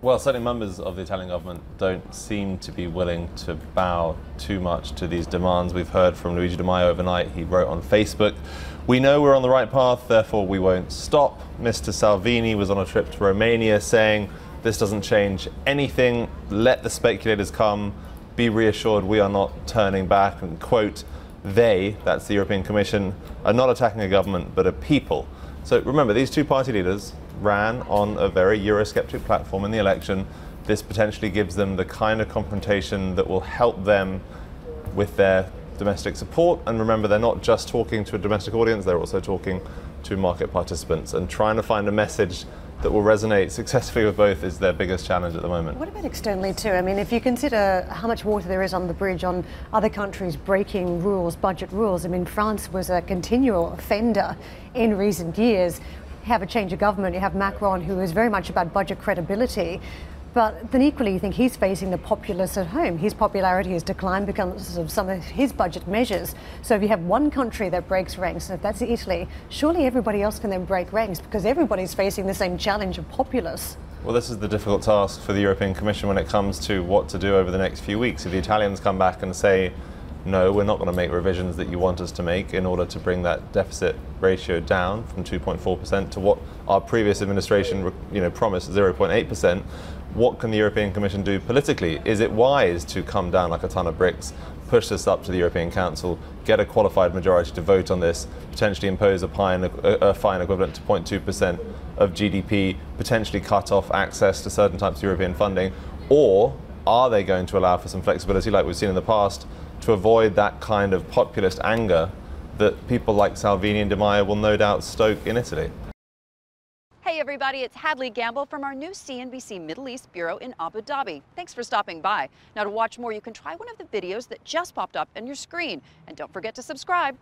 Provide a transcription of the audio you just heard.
Well, certainly members of the Italian government don't seem to be willing to bow too much to these demands. We've heard from Luigi Di Maio overnight. He wrote on Facebook, "We know we're on the right path, therefore we won't stop." Mr. Salvini was on a trip to Romania saying, "This doesn't change anything. Let the speculators come. Be reassured we are not turning back." And quote, "They," that's the European Commission, "are not attacking a government but a people." So remember, these two party leaders ran on a very Eurosceptic platform in the election. This potentially gives them the kind of confrontation that will help them with their domestic support. And remember, they're not just talking to a domestic audience, they're also talking to market participants. And trying to find a message that will resonate successfully with both is their biggest challenge at the moment. What about externally too? I mean, if you consider how much water there is on the bridge on other countries breaking rules, budget rules. I mean, France was a continual offender in recent years. You have a change of government, you have Macron, who is very much about budget credibility. But then equally, you think he's facing the populace at home. His popularity has declined because of some of his budget measures. So if you have one country that breaks ranks, if that's Italy, surely everybody else can then break ranks because everybody's facing the same challenge of populace. Well, this is the difficult task for the European Commission when it comes to what to do over the next few weeks. If the Italians come back and say, "No, we're not going to make revisions that you want us to make in order to bring that deficit ratio down from 2.4% to what our previous administration promised, 0.8%, what can the European Commission do politically? Is it wise to come down like a ton of bricks, push this up to the European Council, get a qualified majority to vote on this, potentially impose a fine equivalent to 0.2% of GDP, potentially cut off access to certain types of European funding? Or are they going to allow for some flexibility like we've seen in the past to avoid that kind of populist anger that people like Salvini and Di Maio will no doubt stoke in Italy? Hey everybody, it's Hadley Gamble from our new CNBC Middle East Bureau in Abu Dhabi. Thanks for stopping by. Now to watch more, you can try one of the videos that just popped up on your screen. And don't forget to subscribe.